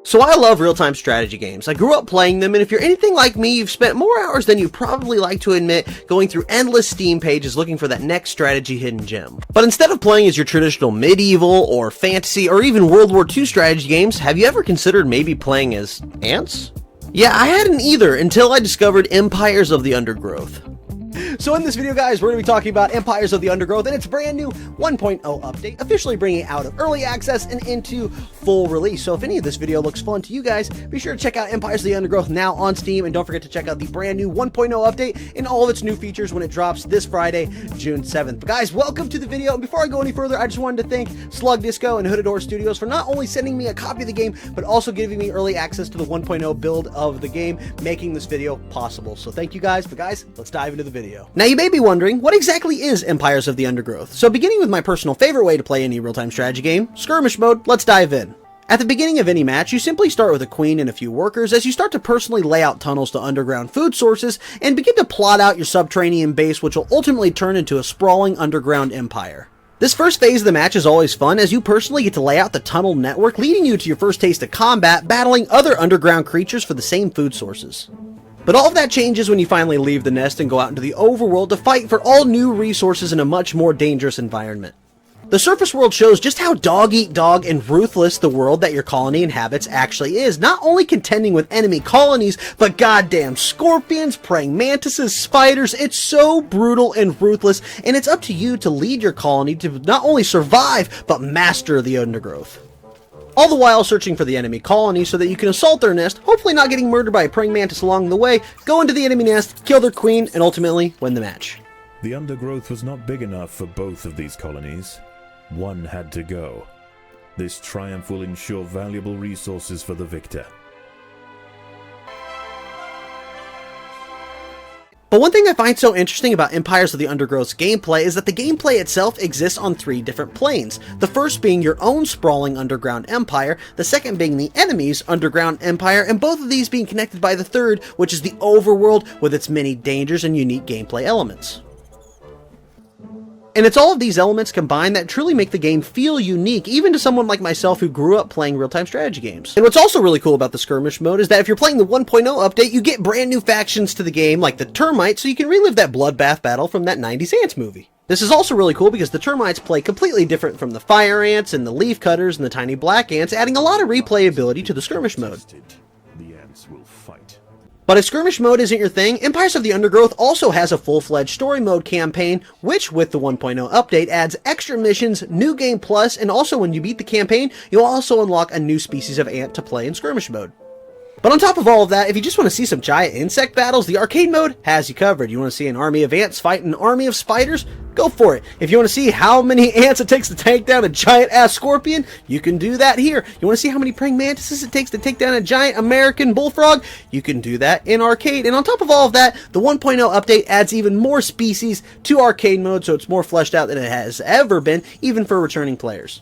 So I love real-time strategy games. I grew up playing them, and if you're anything like me, you've spent more hours than you probably like to admit going through endless Steam pages looking for that next strategy hidden gem. But instead of playing as your traditional medieval or fantasy or even World War II strategy games, have you ever considered maybe playing as ants? Yeah, I hadn't either until I discovered Empires of the Undergrowth. So in this video, guys, we're going to be talking about Empires of the Undergrowth and its brand new 1.0 update, officially bringing it out of early access and into full release. So if any of this video looks fun to you guys, be sure to check out Empires of the Undergrowth now on Steam, and don't forget to check out the brand new 1.0 update and all of its new features when it drops this Friday, June 7th. But guys, welcome to the video, and before I go any further, I just wanted to thank Slug Disco and Hooded Horse Studios for not only sending me a copy of the game, but also giving me early access to the 1.0 build of the game, making this video possible. So thank you guys, but guys, let's dive into the video. Now you may be wondering, what exactly is Empires of the Undergrowth? So beginning with my personal favorite way to play any real-time strategy game, Skirmish mode, let's dive in. At the beginning of any match, you simply start with a queen and a few workers as you start to personally lay out tunnels to underground food sources and begin to plot out your subterranean base, which will ultimately turn into a sprawling underground empire. This first phase of the match is always fun as you personally get to lay out the tunnel network, leading you to your first taste of combat, battling other underground creatures for the same food sources. But all of that changes when you finally leave the nest and go out into the overworld to fight for all new resources in a much more dangerous environment. The surface world shows just how dog-eat-dog and ruthless the world that your colony inhabits actually is, not only contending with enemy colonies, but goddamn scorpions, praying mantises, spiders. It's so brutal and ruthless, and it's up to you to lead your colony to not only survive, but master the undergrowth. All the while searching for the enemy colony so that you can assault their nest, hopefully not getting murdered by a praying mantis along the way, go into the enemy nest, kill their queen, and ultimately win the match. The undergrowth was not big enough for both of these colonies. One had to go. This triumph will ensure valuable resources for the victor. But one thing I find so interesting about Empires of the Undergrowth's gameplay is that the gameplay itself exists on 3 different planes. The first being your own sprawling underground empire, the second being the enemy's underground empire, and both of these being connected by the third, which is the overworld with its many dangers and unique gameplay elements. And it's all of these elements combined that truly make the game feel unique, even to someone like myself who grew up playing real-time strategy games. And what's also really cool about the Skirmish mode is that if you're playing the 1.0 update, you get brand new factions to the game, like the Termites, so you can relive that bloodbath battle from that 90s Ants movie. This is also really cool because the Termites play completely different from the Fire Ants and the Leaf Cutters and the Tiny Black Ants, adding a lot of replayability to the Skirmish mode. The ants will fight. But if Skirmish mode isn't your thing, Empires of the Undergrowth also has a full-fledged story mode campaign, which with the 1.0 update adds extra missions, new game plus, and also when you beat the campaign, you'll also unlock a new species of ant to play in Skirmish mode. But on top of all of that, if you just want to see some giant insect battles, the arcade mode has you covered. You want to see an army of ants fight an army of spiders? Go for it. If you want to see how many ants it takes to take down a giant-ass scorpion, you can do that here. You want to see how many praying mantises it takes to take down a giant American bullfrog? You can do that in arcade. And on top of all of that, the 1.0 update adds even more species to arcade mode, so it's more fleshed out than it has ever been, even for returning players.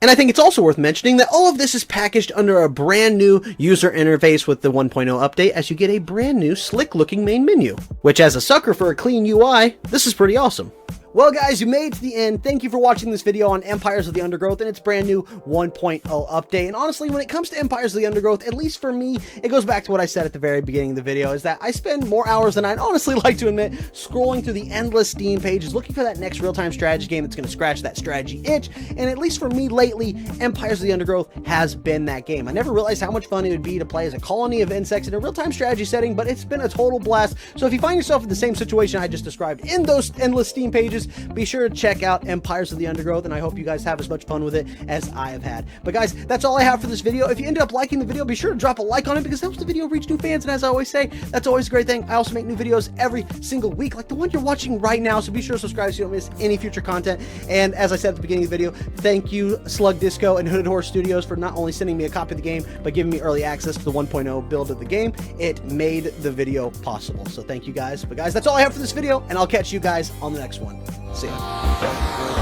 And I think it's also worth mentioning that all of this is packaged under a brand new user interface with the 1.0 update, as you get a brand new slick looking main menu. Which, as a sucker for a clean UI, this is pretty awesome. Well guys, you made it to the end. Thank you for watching this video on Empires of the Undergrowth and its brand new 1.0 update. And honestly, when it comes to Empires of the Undergrowth, at least for me, it goes back to what I said at the very beginning of the video, is that I spend more hours than I'd honestly like to admit scrolling through the endless Steam pages looking for that next real-time strategy game that's going to scratch that strategy itch. And at least for me lately, Empires of the Undergrowth has been that game. I never realized how much fun it would be to play as a colony of insects in a real-time strategy setting, but it's been a total blast. So if you find yourself in the same situation I just described in those endless Steam pages, be sure to check out Empires of the Undergrowth, and I hope you guys have as much fun with it as I have had. But guys, that's all I have for this video. If you ended up liking the video, be sure to drop a like on it because it helps the video reach new fans, and as I always say, that's always a great thing. I also make new videos every single week, like the one you're watching right now, so be sure to subscribe so you don't miss any future content. And as I said at the beginning of the video, thank you Slug Disco and Hooded Horse Studios for not only sending me a copy of the game, but giving me early access to the 1.0 build of the game. It made the video possible, so thank you guys. But guys, that's all I have for this video, and I'll catch you guys on the next one. See ya.